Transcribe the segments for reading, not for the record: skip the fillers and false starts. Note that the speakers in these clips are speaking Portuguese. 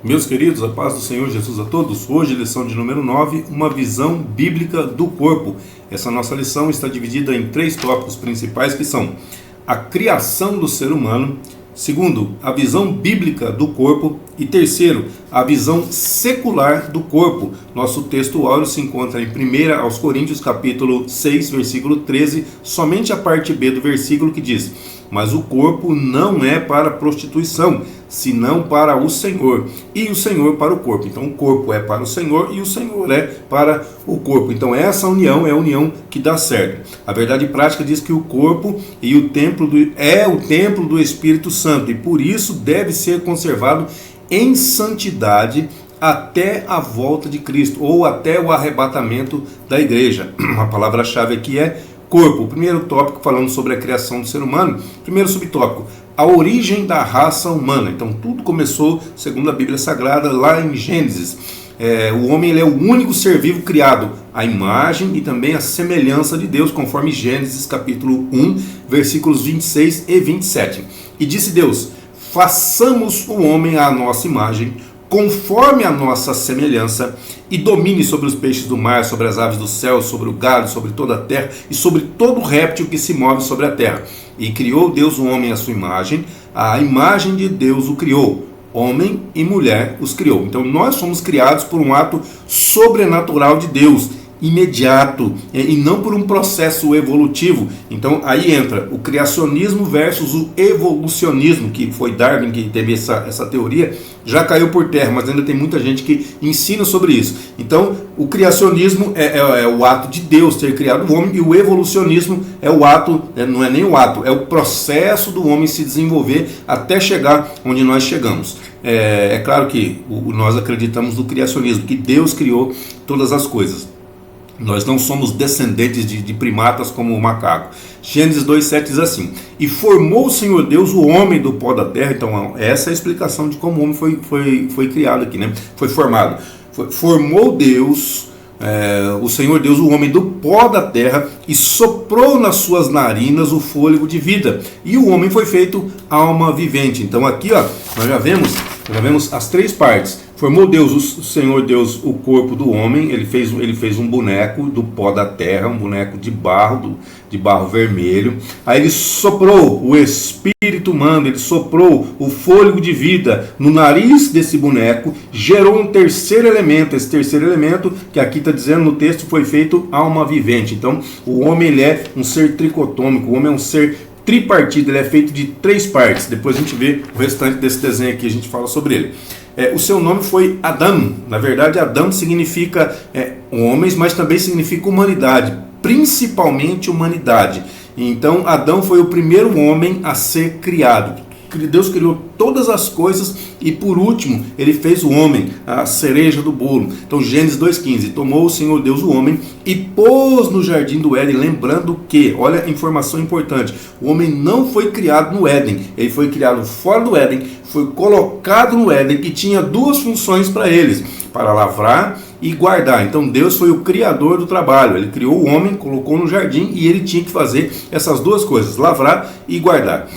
Meus queridos, a paz do Senhor Jesus a todos. Hoje, lição de número 9, uma visão bíblica do corpo. Essa nossa lição está dividida em 3 tópicos principais, que são a criação do ser humano, segundo, a visão bíblica do corpo, e terceiro, a visão secular do corpo. Nosso texto áureo se encontra em 1 aos Coríntios, capítulo 6, versículo 13, somente a parte B do versículo, que diz: mas o corpo não é para prostituição, senão para o Senhor, e o Senhor para o corpo. Então o corpo é para o Senhor e o Senhor é para o corpo. Então essa união é a união que dá certo. A verdade prática diz que o corpo e o templo é o templo do Espírito Santo, e por isso deve ser conservado em santidade até a volta de Cristo, ou até o arrebatamento da igreja. A palavra-chave aqui é corpo. O primeiro tópico falando sobre a criação do ser humano. Primeiro subtópico, a origem da raça humana. Então tudo começou, segundo a Bíblia Sagrada, lá em Gênesis. O homem ele é o único ser vivo criado à imagem e também à semelhança de Deus, conforme Gênesis capítulo 1, versículos 26 e 27. E disse Deus: façamos o homem à nossa imagem, conforme a nossa semelhança, e domine sobre os peixes do mar, sobre as aves do céu, sobre o gado, sobre toda a terra e sobre todo réptil que se move sobre a terra. E criou Deus o homem à sua imagem, a imagem de Deus o criou, homem e mulher os criou. Então nós somos criados por um ato sobrenatural de Deus, imediato, e não por um processo evolutivo. Então aí entra o criacionismo versus o evolucionismo, que foi Darwin que teve essa teoria. Já caiu por terra, mas ainda tem muita gente que ensina sobre isso. Então o criacionismo é o ato de Deus ter criado o homem, e o evolucionismo é o ato, não é nem o ato, é o processo do homem se desenvolver até chegar onde nós chegamos. É claro que nós acreditamos no criacionismo, que Deus criou todas as coisas. Nós não somos descendentes de primatas como o macaco. Gênesis 2,7 diz assim: e formou o Senhor Deus o homem do pó da terra. Então essa é a explicação de como o homem foi criado aqui, né? Foi formado. Formou Deus, o Senhor Deus, o homem do pó da terra, e soprou nas suas narinas o fôlego de vida, e o homem foi feito alma vivente. Então aqui nós já vemos as 3 partes. Formou Deus, o Senhor Deus, o corpo do homem. Ele fez um boneco do pó da terra, um boneco de barro vermelho. Aí ele soprou o espírito humano, ele soprou o fôlego de vida no nariz desse boneco, gerou um terceiro elemento. Esse terceiro elemento, que aqui está dizendo no texto, foi feito alma vivente. Então o homem ele é um ser tricotômico, o homem é um ser tripartido, ele é feito de 3 partes. Depois a gente vê o restante desse desenho aqui, a gente fala sobre ele. O seu nome foi Adão. Na verdade, Adão significa homens, mas também significa humanidade, principalmente humanidade. Então Adão foi o primeiro homem a ser criado. Deus criou todas as coisas e por último ele fez o homem, a cereja do bolo. Então Gênesis 2,15, tomou o Senhor Deus o homem e pôs no jardim do Éden. Lembrando que, olha a informação importante, o homem não foi criado no Éden, ele foi criado fora do Éden, foi colocado no Éden, e tinha 2 funções para eles: para lavrar e guardar. Então Deus foi o criador do trabalho, ele criou o homem, colocou no jardim, e ele tinha que fazer essas 2 coisas, lavrar e guardar.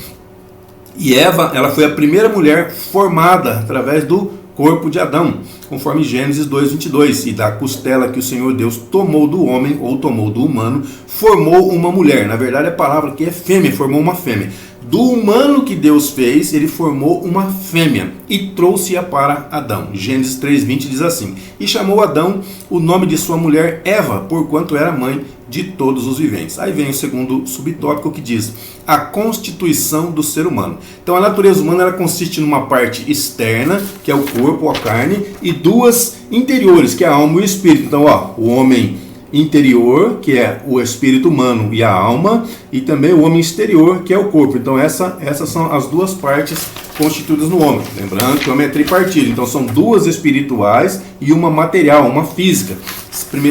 E Eva, ela foi a primeira mulher formada através do corpo de Adão, conforme Gênesis 2,22. E da costela que o Senhor Deus tomou do homem, ou tomou do humano, formou uma mulher. Na verdade a palavra aqui é fêmea, formou uma fêmea. Do humano que Deus fez, ele formou uma fêmea e trouxe-a para Adão. Gênesis 3,20 diz assim: e chamou Adão o nome de sua mulher Eva, porquanto era mãe de todos os viventes. Aí vem o segundo subtópico, que diz a constituição do ser humano. Então a natureza humana ela consiste numa parte externa, que é o corpo ou a carne, e 2 interiores, que é a alma e o espírito. Então o homem interior, que é o espírito humano e a alma, e também o homem exterior, que é o corpo. Então essas são as 2 partes constituídas no homem. Lembrando que o homem é tripartido, então são 2 espirituais e uma material, uma física.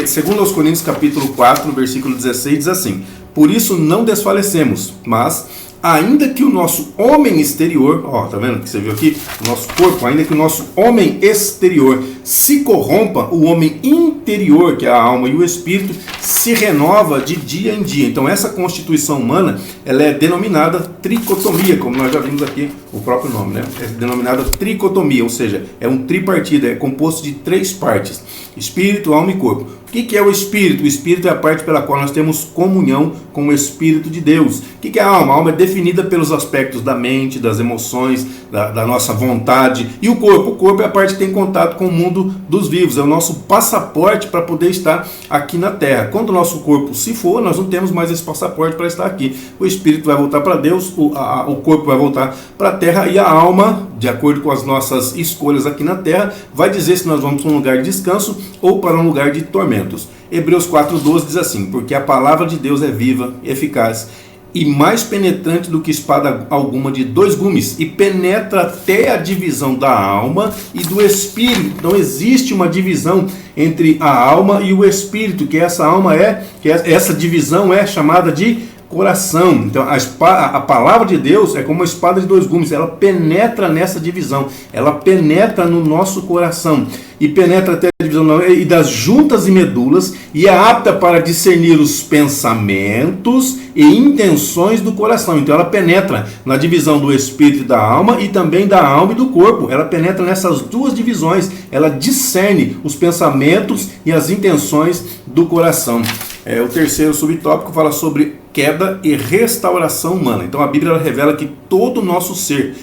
Segundo aos Coríntios capítulo 4, versículo 16 diz assim: por isso não desfalecemos, mas ainda que o nosso homem exterior, ó, tá vendo que você viu aqui? O nosso corpo, ainda que o nosso homem exterior se corrompa, o homem interior, que é a alma e o espírito, se renova de dia em dia. Então essa constituição humana, ela é denominada tricotomia, como nós já vimos aqui o próprio nome, né? É denominada tricotomia, ou seja, é um tripartido, é composto de 3 partes: espírito, alma e corpo. O que é o espírito? O espírito é a parte pela qual nós temos comunhão com o Espírito de Deus. O que é a alma? A alma é definida pelos aspectos da mente, das emoções, da nossa vontade. E o corpo é a parte que tem contato com o mundo dos vivos, é o nosso passaporte para poder estar aqui na Terra. Quando o nosso corpo se for, nós não temos mais esse passaporte para estar aqui. O espírito vai voltar para Deus, o corpo vai voltar para a Terra, e a alma, de acordo com as nossas escolhas aqui na Terra, vai dizer se nós vamos para um lugar de descanso ou para um lugar de tormento. Hebreus 4,12 diz assim: porque a palavra de Deus é viva, eficaz e mais penetrante do que espada alguma de 2 gumes, e penetra até a divisão da alma e do espírito. Então existe uma divisão entre a alma e o espírito, que essa divisão é chamada de coração. Então a palavra de Deus é como uma espada de 2 gumes, ela penetra nessa divisão, ela penetra no nosso coração e penetra até a divisão e das juntas e medulas, e é apta para discernir os pensamentos e intenções do coração. Então ela penetra na divisão do espírito e da alma, e também da alma e do corpo. Ela penetra nessas 2 divisões, ela discerne os pensamentos e as intenções do coração. O terceiro subtópico fala sobre queda e restauração humana. Então a Bíblia ela revela que todo o nosso ser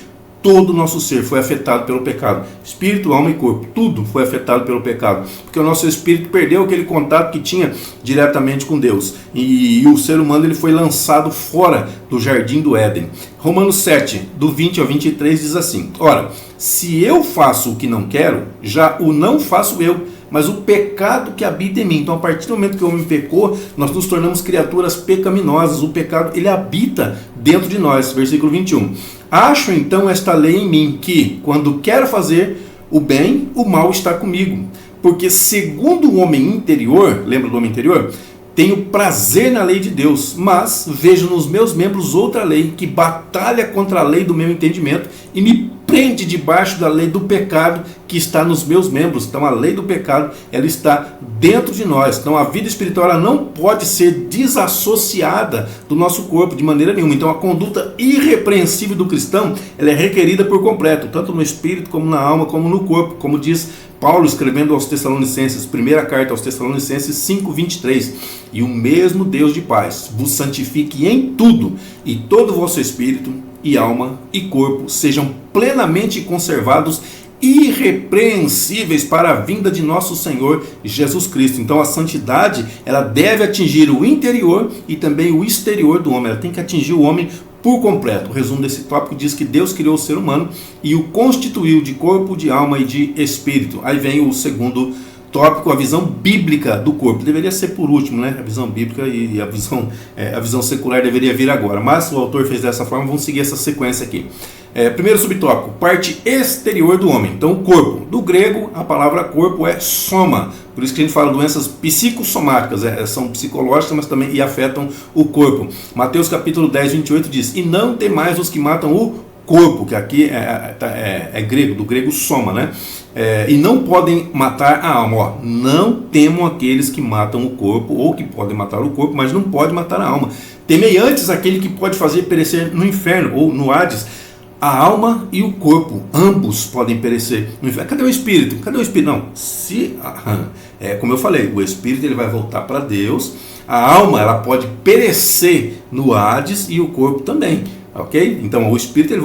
foi afetado pelo pecado. Espírito, alma e corpo, tudo foi afetado pelo pecado, porque o nosso espírito perdeu aquele contato que tinha diretamente com Deus, e o ser humano ele foi lançado fora do jardim do Éden. Romanos 7, do 20 ao 23 diz assim: ora, se eu faço o que não quero, já o não faço eu, mas o pecado que habita em mim. Então a partir do momento que o homem pecou, nós nos tornamos criaturas pecaminosas. O pecado ele habita dentro de nós. Versículo 21. Acho então esta lei em mim, que quando quero fazer o bem, o mal está comigo. Porque segundo o homem interior, lembra do homem interior? Tenho prazer na lei de Deus, mas vejo nos meus membros outra lei, que batalha contra a lei do meu entendimento e me prende debaixo da lei do pecado que está nos meus membros. Então a lei do pecado, ela está dentro de nós. Então a vida espiritual ela não pode ser desassociada do nosso corpo de maneira nenhuma. Então a conduta irrepreensível do cristão, ela é requerida por completo, tanto no espírito como na alma, como no corpo, como diz Paulo escrevendo aos Tessalonicenses, primeira carta aos Tessalonicenses 5:23, e o mesmo Deus de paz vos santifique em tudo, e todo o vosso espírito e alma e corpo sejam plenamente conservados irrepreensíveis para a vinda de nosso Senhor Jesus Cristo. Então a santidade ela deve atingir o interior e também o exterior do homem. Ela tem que atingir o homem por completo. O resumo desse tópico diz que Deus criou o ser humano e o constituiu de corpo, de alma e de espírito. Aí vem o segundo tópico, a visão bíblica do corpo. Deveria ser por último, né? A visão bíblica e a visão secular deveria vir agora. Mas o autor fez dessa forma, vamos seguir essa sequência aqui. Primeiro subtópico, parte exterior do homem. Então o corpo. Do grego, a palavra corpo é soma. Por isso que a gente fala doenças psicossomáticas, são psicológicas, mas também e afetam o corpo. Mateus capítulo 10, 28 diz: e não temais os que matam o corpo, que aqui é grego, do grego soma, né? E não podem matar a alma. Ó, não temam aqueles que matam o corpo, ou que podem matar o corpo, mas não pode matar a alma. Temei antes aquele que pode fazer perecer no inferno, ou no Hades. A alma e o corpo, ambos podem perecer no inferno. Cadê o espírito? Cadê o espírito? Não, como eu falei, o espírito ele vai voltar para Deus. A alma ela pode perecer no Hades e o corpo também. Ok? Então o espírito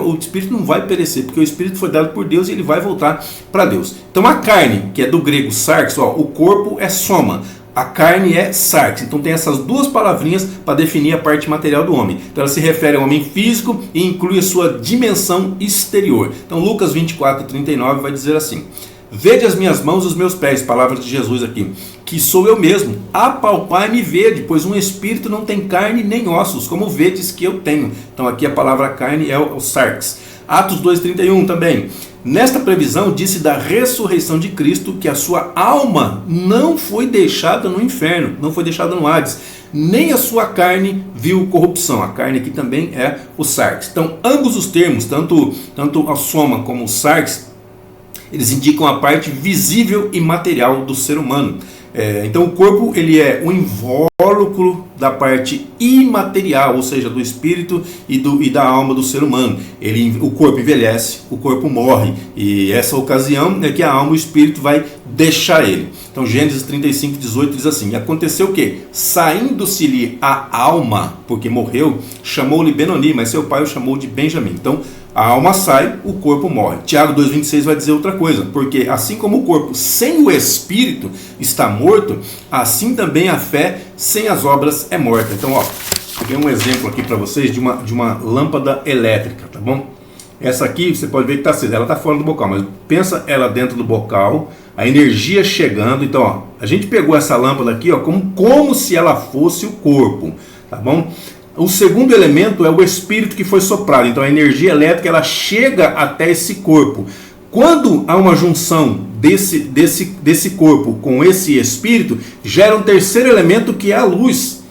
não vai perecer, porque o espírito foi dado por Deus e ele vai voltar para Deus. Então a carne, que é do grego sarx, o corpo é soma, a carne é sarx. Então tem essas duas palavrinhas para definir a parte material do homem. Então ela se refere ao homem físico e inclui a sua dimensão exterior. Então Lucas 24:39 vai dizer assim: vede as minhas mãos e os meus pés, palavras de Jesus aqui, que sou eu mesmo, apalpai-me e vede, pois um espírito não tem carne nem ossos, como vedes que eu tenho. Então aqui a palavra carne é o sarx. Atos 2:31 também. Nesta previsão disse da ressurreição de Cristo, que a sua alma não foi deixada no inferno, não foi deixada no Hades, nem a sua carne viu corrupção. A carne aqui também é o sarx. Então, ambos os termos, tanto a soma como o sarx, eles indicam a parte visível e material do ser humano. Então o corpo ele é um invólucro da parte imaterial, ou seja, do espírito e da alma do ser humano. O corpo envelhece, o corpo morre, e essa ocasião é que a alma e o espírito vai deixar ele. Então Gênesis 35:18 diz assim: e aconteceu o quê? Saindo-se-lhe a alma, porque morreu, chamou-lhe Benoni, mas seu pai o chamou de Benjamim. Então a alma sai, o corpo morre. Tiago 2,26 vai dizer outra coisa, porque assim como o corpo sem o espírito está morto, assim também a fé sem as obras é morta. Então, peguei um exemplo aqui para vocês de uma lâmpada elétrica, tá bom? Essa aqui você pode ver que está acesa, ela está fora do bocal, mas pensa ela dentro do bocal, a energia chegando. Então, a gente pegou essa lâmpada aqui, como se ela fosse o corpo, tá bom? O segundo elemento é o espírito que foi soprado. Então a energia elétrica ela chega até esse corpo. Quando há uma junção desse corpo com esse espírito, gera um terceiro elemento que é a luz.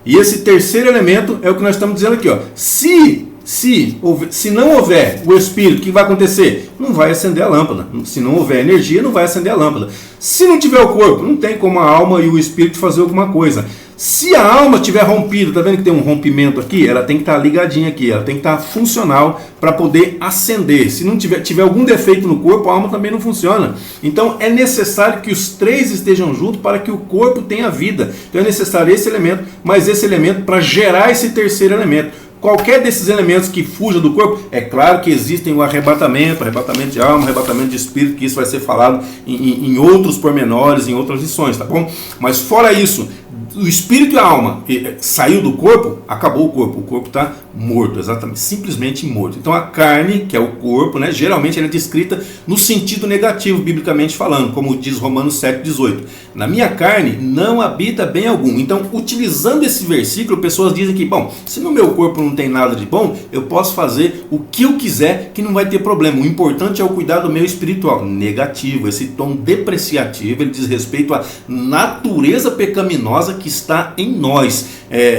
E esse terceiro elemento é o que nós estamos dizendo aqui. Se não houver o espírito, o que vai acontecer? Não vai acender a lâmpada. Se não houver energia, não vai acender a lâmpada. Se não tiver o corpo, não tem como a alma e o espírito fazer alguma coisa. Se a alma tiver rompido, tá vendo que tem um rompimento aqui? Ela tem que estar ligadinha aqui, ela tem que estar funcional para poder acender. Se não tiver algum defeito no corpo, a alma também não funciona. Então é necessário que os três estejam juntos para que o corpo tenha vida. Então é necessário esse elemento, mas esse elemento para gerar esse terceiro elemento. Qualquer desses elementos que fuja do corpo, é claro que existem o arrebatamento de alma, arrebatamento de espírito, que isso vai ser falado em outros pormenores, em outras lições, tá bom? Mas fora isso, o espírito e a alma saiu do corpo, acabou o corpo está morto, exatamente, simplesmente morto. Então a carne, que é o corpo, né, geralmente ela é descrita no sentido negativo, biblicamente falando, como diz Romanos 7,18. Na minha carne não habita bem algum. Então, utilizando esse versículo, pessoas dizem que, bom, se no meu corpo não tem nada de bom, eu posso fazer o que eu quiser, que não vai ter problema. O importante é o cuidado meu espiritual. Negativo, esse tom depreciativo, ele diz respeito à natureza pecaminosa que está em nós.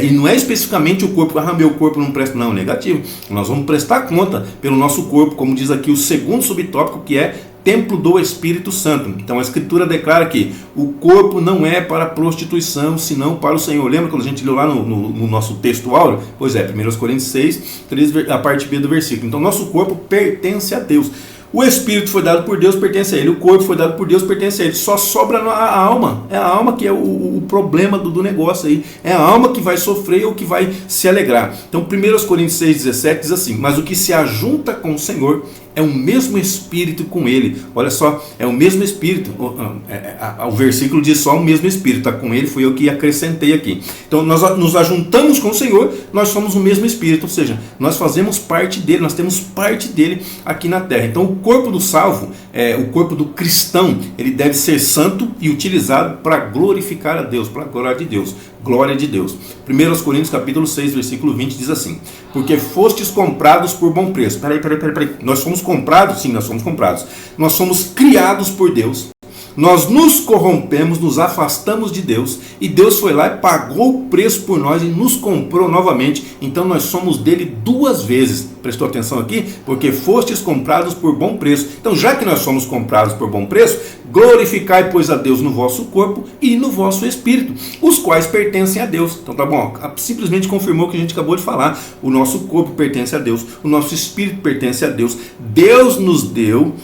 E não é especificamente o corpo, meu corpo não presta, não, negativo. Nós vamos prestar conta pelo nosso corpo, como diz aqui o segundo subtópico, que é templo do Espírito Santo. Então a Escritura declara que o corpo não é para prostituição, senão para o Senhor. Lembra quando a gente leu lá no nosso texto áureo? Pois é, 1 Coríntios 6, 3, a parte B do versículo. Então nosso corpo pertence a Deus. O espírito foi dado por Deus, pertence a ele. O corpo foi dado por Deus, pertence a ele. Só sobra a alma. É a alma que é o problema do negócio aí. É a alma que vai sofrer ou que vai se alegrar. Então 1 Coríntios 6,17 diz assim: mas o que se ajunta com o Senhor é o mesmo espírito com ele. Olha só, é o mesmo espírito. O versículo diz só o mesmo espírito. Está com ele, foi eu que acrescentei aqui. Então nós nos ajuntamos com o Senhor, nós somos o mesmo espírito. Ou seja, nós fazemos parte dele, nós temos parte dele aqui na terra. Então o corpo do salvo, o corpo do cristão, ele deve ser santo e utilizado para glorificar a Deus, para a glória de Deus. Glória de Deus. 1 Coríntios capítulo 6, versículo 20 diz assim: porque fostes comprados por bom preço. Peraí. Nós fomos comprados? Sim, nós somos comprados. Nós somos criados por Deus. Nós nos corrompemos, nos afastamos de Deus, e Deus foi lá e pagou o preço por nós e nos comprou novamente. Então nós somos dele duas vezes. Prestou atenção aqui? Porque fostes comprados por bom preço. Então, já que nós somos comprados por bom preço, glorificai, pois, a Deus no vosso corpo e no vosso espírito, os quais pertencem a Deus. Então tá bom, simplesmente confirmou o que a gente acabou de falar. O nosso corpo pertence a Deus, o nosso espírito pertence a Deus. Deus nos deu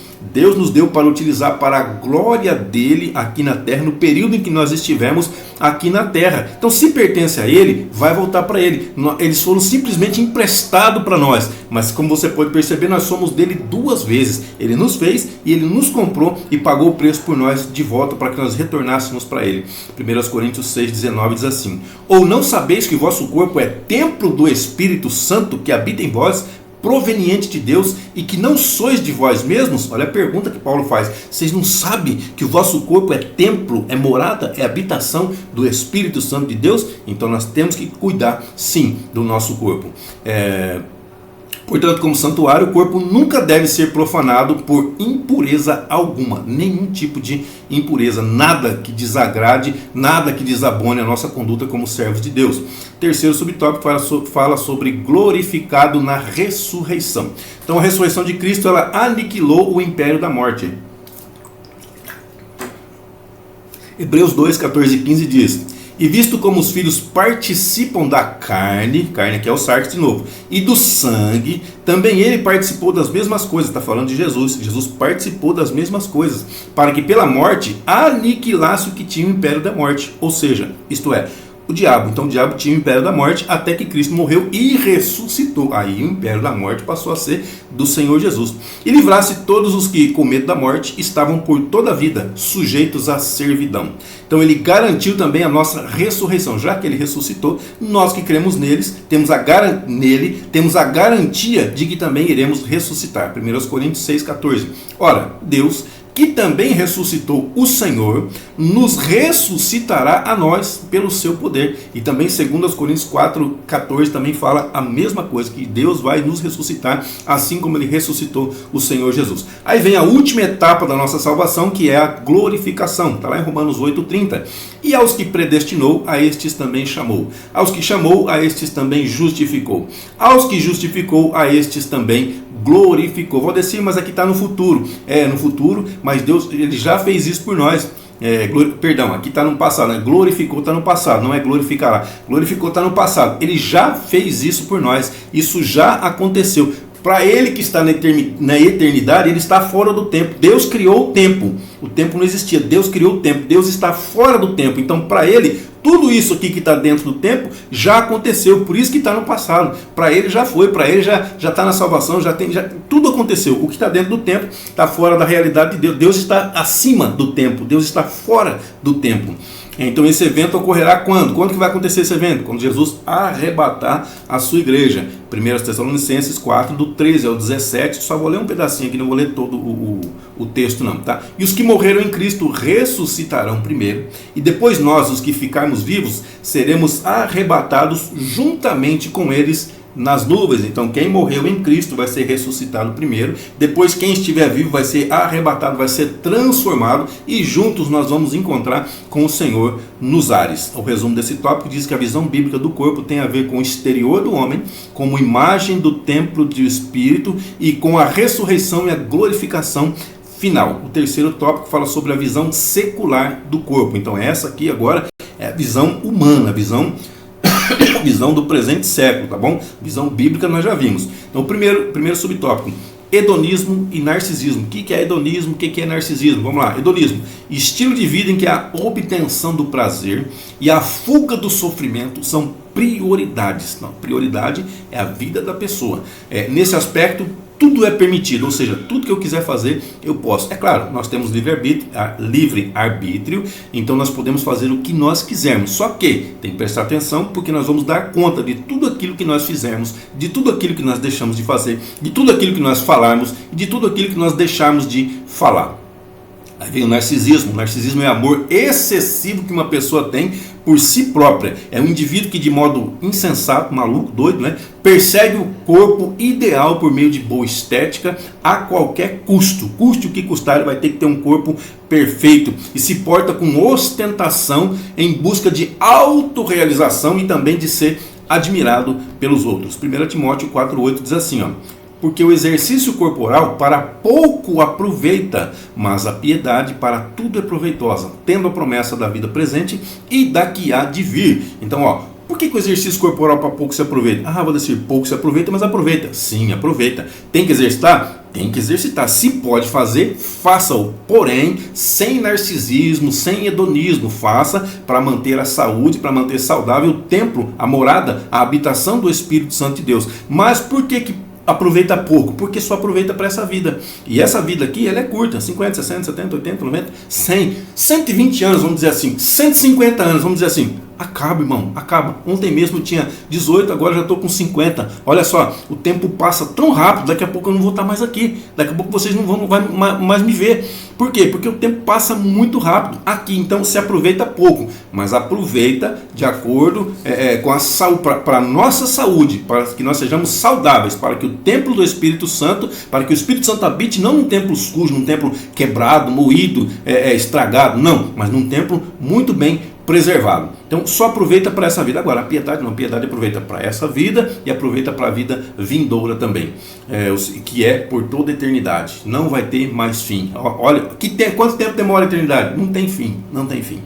para utilizar para a glória dele aqui na terra, no período em que nós estivemos aqui na terra. Então, se pertence a ele, vai voltar para ele. Eles foram simplesmente emprestados para nós, mas como você pode perceber, nós somos dele duas vezes. Ele nos fez e ele nos comprou e pagou o preço por nós de volta para que nós retornássemos para ele. 1 Coríntios 6,19 diz assim: ou não sabeis que o vosso corpo é templo do Espírito Santo que habita em vós, proveniente de Deus, e que não sois de vós mesmos? Olha a pergunta que Paulo faz. Vocês não sabem que o vosso corpo é templo, é morada, é habitação do Espírito Santo de Deus? Então nós temos que cuidar sim do nosso corpo. Portanto, como santuário, o corpo nunca deve ser profanado por impureza alguma, nenhum tipo de impureza, nada que desagrade, nada que desabone a nossa conduta como servos de Deus. Terceiro subtópico fala sobre glorificado na ressurreição. Então, a ressurreição de Cristo, ela aniquilou o império da morte. Hebreus 2, 14 e 15 diz: e visto como os filhos participam da carne aqui é o sarx de novo, e do sangue, também ele participou das mesmas coisas. Está falando de Jesus. Jesus participou das mesmas coisas, para que pela morte aniquilasse o que tinha o império da morte, ou seja, isto é, o diabo. Então o diabo tinha o império da morte até que Cristo morreu e ressuscitou. Aí o império da morte passou a ser do Senhor Jesus. E livrasse todos os que com medo da morte estavam por toda a vida sujeitos à servidão. Então ele garantiu também a nossa ressurreição. Já que ele ressuscitou, nós que cremos temos a garantia de que também iremos ressuscitar. 1 Coríntios 6,14. Ora, Deus, que também ressuscitou o Senhor, nos ressuscitará a nós pelo seu poder. E também 2 Coríntios 4,14 também fala a mesma coisa, que Deus vai nos ressuscitar, assim como ele ressuscitou o Senhor Jesus. Aí vem a última etapa da nossa salvação, que é a glorificação. Está lá em Romanos 8,30. E aos que predestinou, a estes também chamou. Aos que chamou, a estes também justificou. Aos que justificou, a estes também glorificou. Valdecir, mas aqui está no futuro. No futuro, mas Deus, ele já fez isso por nós. Aqui está no passado, né? Glorificou está no passado, não é glorificará. Glorificou está no passado. Ele já fez isso por nós. Isso já aconteceu. Para ele que está na eternidade, ele está fora do tempo. Deus criou o tempo. O tempo não existia. Deus criou o tempo. Deus está fora do tempo. Então, para ele, tudo isso aqui que está dentro do tempo já aconteceu. Por isso que está no passado. Para ele já foi. Para ele já está na salvação. Tudo aconteceu. O que está dentro do tempo está fora da realidade de Deus. Deus está acima do tempo. Deus está fora do tempo. Então esse evento ocorrerá quando? Quando que vai acontecer esse evento? Quando Jesus arrebatar a sua igreja. 1 Tessalonicenses 4, do 13 ao 17. Só vou ler um pedacinho aqui, não vou ler todo o texto não, tá? E os que morreram em Cristo ressuscitarão primeiro, e depois nós, os que ficarmos vivos, seremos arrebatados juntamente com eles nas nuvens. Então quem morreu em Cristo vai ser ressuscitado primeiro, depois quem estiver vivo vai ser arrebatado, vai ser transformado, e juntos nós vamos encontrar com o Senhor nos ares. O resumo desse tópico diz que a visão bíblica do corpo tem a ver com o exterior do homem, como imagem do templo do Espírito, e com a ressurreição e a glorificação final. O terceiro tópico fala sobre a visão secular do corpo. Então essa aqui agora é a visão humana, a visão do presente século, tá bom? Visão bíblica nós já vimos. Então o primeiro subtópico: hedonismo e narcisismo. O que é hedonismo? O que é narcisismo? Vamos lá. Hedonismo: estilo de vida em que a obtenção do prazer e a fuga do sofrimento são prioridades. Não, prioridade é a vida da pessoa. Nesse aspecto, tudo é permitido, ou seja, tudo que eu quiser fazer, eu posso. É claro, nós temos livre-arbítrio, então nós podemos fazer o que nós quisermos. Só que tem que prestar atenção, porque nós vamos dar conta de tudo aquilo que nós fizermos, de tudo aquilo que nós deixamos de fazer, de tudo aquilo que nós falarmos, e de tudo aquilo que nós deixarmos de falar. Aí vem o narcisismo. O narcisismo é o amor excessivo que uma pessoa tem por si própria. É um indivíduo que, de modo insensato, maluco, doido, né, persegue o corpo ideal por meio de boa estética a qualquer custo. Custe o que custar, ele vai ter que ter um corpo perfeito, e se porta com ostentação em busca de autorrealização e também de ser admirado pelos outros. 1 Timóteo 4,8 diz assim, ó: porque o exercício corporal para pouco aproveita, mas a piedade para tudo é proveitosa, tendo a promessa da vida presente e da que há de vir. Então, por que o exercício corporal para pouco se aproveita? Vou dizer, pouco se aproveita, mas aproveita. Sim, aproveita. Tem que exercitar? Tem que exercitar. Se pode fazer, faça-o. Porém, sem narcisismo, sem hedonismo. Faça para manter a saúde, para manter saudável o templo, a morada, a habitação do Espírito Santo de Deus. Mas por que aproveita pouco? Porque só aproveita para essa vida. E essa vida aqui, ela é curta. 50, 60, 70, 80, 90, 100, 120 anos, vamos dizer assim. 150 anos, vamos dizer assim. Acaba, irmão, acaba. Ontem mesmo eu tinha 18, agora já estou com 50. Olha só, o tempo passa tão rápido, daqui a pouco eu não vou estar mais aqui. Daqui a pouco vocês não vão mais me ver. Por quê? Porque o tempo passa muito rápido aqui, então se aproveita pouco, mas aproveita de acordo com a saúde, para a nossa saúde, para que nós sejamos saudáveis, para que o templo do Espírito Santo, para que o Espírito Santo habite não num templo sujo, num templo quebrado, moído, estragado, não, mas num templo muito bem preservado. Então só aproveita para essa vida. Agora a piedade não, a piedade aproveita para essa vida e aproveita para a vida vindoura também, que é por toda a eternidade, não vai ter mais fim. Olha, quanto tempo demora a eternidade? Não tem fim, não tem fim.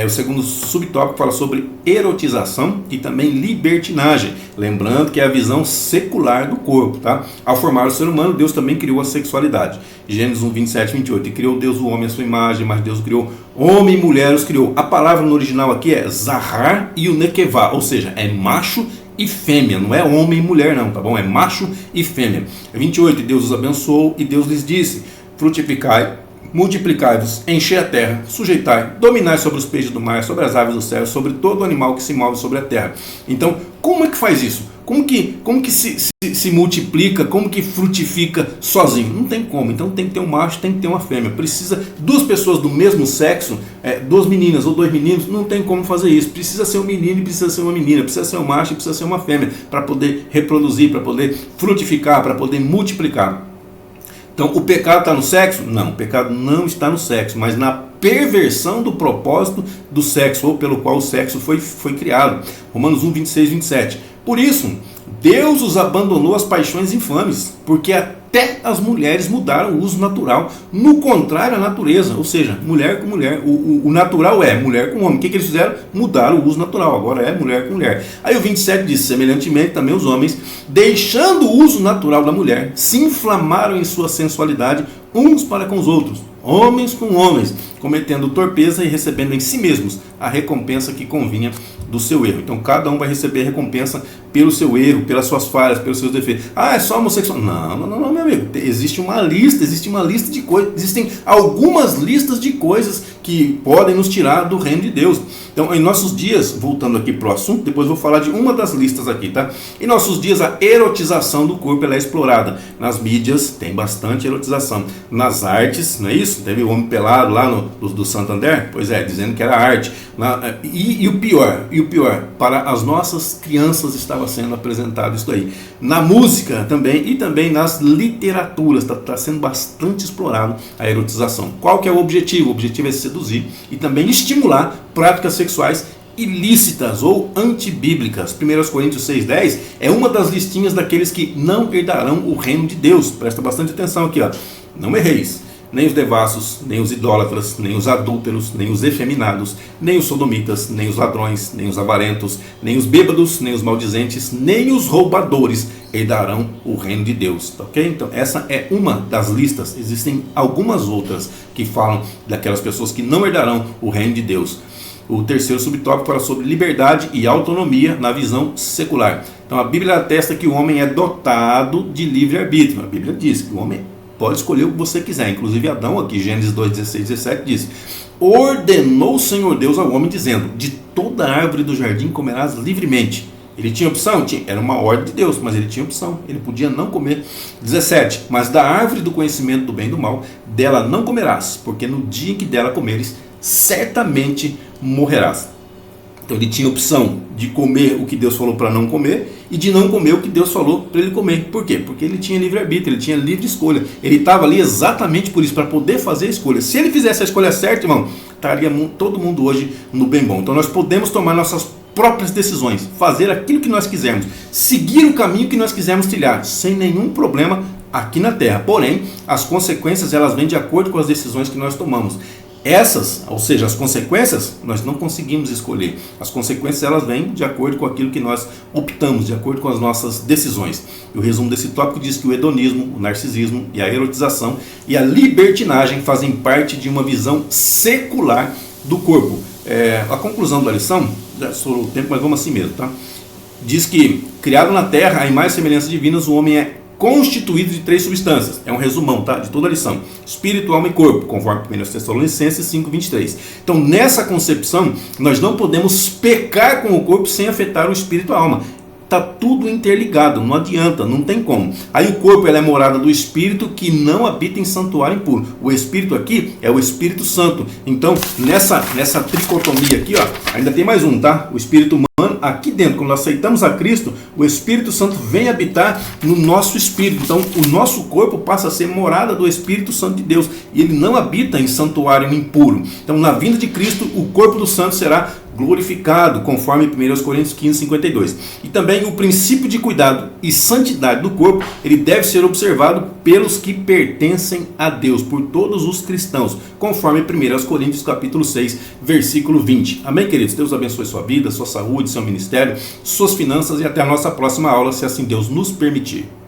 O segundo subtópico fala sobre erotização e também libertinagem, lembrando que é a visão secular do corpo, tá? Ao formar o ser humano, Deus também criou a sexualidade. Gênesis 1, 27, 28, e criou Deus o homem à sua imagem, mas Deus criou homem e mulher, os criou. A palavra no original aqui é zahar e o nekevá, ou seja, é macho e fêmea, não é homem e mulher não, tá bom? É macho e fêmea. 28, Deus os abençoou e Deus lhes disse, frutificai, multiplicai-vos, enchei a terra, sujeitai, dominai sobre os peixes do mar, sobre as aves do céu, sobre todo animal que se move sobre a terra. Então, como é que faz isso? Como que se multiplica, como que frutifica sozinho? Não tem como. Então tem que ter um macho, tem que ter uma fêmea. Precisa duas pessoas do mesmo sexo, duas meninas ou dois meninos, não tem como fazer isso. Precisa ser um menino e precisa ser uma menina, precisa ser um macho e precisa ser uma fêmea, para poder reproduzir, para poder frutificar, para poder multiplicar. Então, o pecado está no sexo? Não, o pecado não está no sexo, mas na perversão do propósito do sexo, ou pelo qual o sexo foi criado. Romanos 1, 26, 27. Por isso, Deus os abandonou às paixões infames, porque até as mulheres mudaram o uso natural, no contrário à natureza, ou seja, mulher com mulher. O natural é mulher com homem. O que eles fizeram? Mudaram o uso natural, agora é mulher com mulher. Aí o 27 diz, semelhantemente também os homens, deixando o uso natural da mulher, se inflamaram em sua sensualidade uns para com os outros, homens com homens, cometendo torpeza e recebendo em si mesmos a recompensa que convinha do seu erro. Então cada um vai receber recompensa pelo seu erro, pelas suas falhas, pelos seus defeitos. Ah, é só homossexual? Não, meu amigo. Existe uma lista de coisas, existem algumas listas de coisas que podem nos tirar do reino de Deus. Então, em nossos dias, voltando aqui para o assunto, depois vou falar de uma das listas aqui, tá? Em nossos dias, a erotização do corpo ela é explorada. Nas mídias, tem bastante erotização. Nas artes, não é isso? Teve o homem pelado lá do Santander? Pois é, dizendo que era arte. E o pior, para as nossas crianças estava sendo apresentado isso aí. Na música também, e também nas literaturas, está sendo bastante explorado a erotização. Qual que é o objetivo? O objetivo é seduzir e também estimular práticas sexuais ilícitas ou antibíblicas. 1 Coríntios 6,10 é uma das listinhas daqueles que não herdarão o reino de Deus. Presta bastante atenção aqui, ó. Não erreis. Nem os devassos, nem os idólatras, nem os adúlteros, nem os efeminados, nem os sodomitas, nem os ladrões, nem os avarentos, nem os bêbados, nem os maldizentes, nem os roubadores herdarão o reino de Deus, ok? Então essa é uma das listas. Existem algumas outras que falam daquelas pessoas que não herdarão o reino de Deus. O terceiro subtópico fala sobre liberdade e autonomia na visão secular. Então a Bíblia atesta que o homem é dotado de livre-arbítrio. A Bíblia diz que o homem pode escolher o que você quiser. Inclusive Adão aqui, Gênesis 2, 16, 17 diz: ordenou o Senhor Deus ao homem dizendo, de toda árvore do jardim comerás livremente. Ele tinha opção? Tinha. Era uma ordem de Deus, mas ele tinha opção. Ele podia não comer. 17. Mas da árvore do conhecimento do bem e do mal, dela não comerás, porque no dia em que dela comeres, certamente morrerás. Então ele tinha opção de comer o que Deus falou para não comer e de não comer o que Deus falou para ele comer. Por quê? Porque ele tinha livre-arbítrio, ele tinha livre escolha. Ele estava ali exatamente por isso, para poder fazer a escolha. Se ele fizesse a escolha certa, irmão, estaria todo mundo hoje no bem bom. Então nós podemos tomar nossas próprias decisões, fazer aquilo que nós quisermos, seguir o caminho que nós quisermos trilhar, sem nenhum problema aqui na terra. Porém, as consequências elas vêm de acordo com as decisões que nós tomamos. Essas, ou seja, as consequências, nós não conseguimos escolher. As consequências elas vêm de acordo com aquilo que nós optamos, de acordo com as nossas decisões. E o resumo desse tópico diz que o hedonismo, o narcisismo e a erotização e a libertinagem fazem parte de uma visão secular do corpo. A conclusão da lição, já estourou o tempo, mas vamos assim mesmo, tá? Diz que, criado na terra, a imagem e semelhança divinas, o homem é constituído de 3 substâncias. É um resumão, tá? De toda a lição. Espírito, alma e corpo, conforme 1 Tessalonicenses 5:23. Então, nessa concepção, nós não podemos pecar com o corpo sem afetar o espírito e a alma. tá tudo interligado, não adianta, não tem como. Aí o corpo é morada do Espírito que não habita em santuário impuro. O Espírito aqui é o Espírito Santo. Então, nessa tricotomia aqui, ó, ainda tem mais um, tá? O Espírito humano, aqui dentro, quando nós aceitamos a Cristo, o Espírito Santo vem habitar no nosso espírito. Então, o nosso corpo passa a ser morada do Espírito Santo de Deus. E ele não habita em santuário impuro. Então, na vinda de Cristo, o corpo do santo será glorificado, conforme 1 Coríntios 15:52. E também o princípio de cuidado e santidade do corpo, ele deve ser observado pelos que pertencem a Deus, por todos os cristãos, conforme 1 Coríntios capítulo 6, versículo 20. Amém, queridos? Deus abençoe sua vida, sua saúde, seu ministério, suas finanças, e até a nossa próxima aula, se assim Deus nos permitir.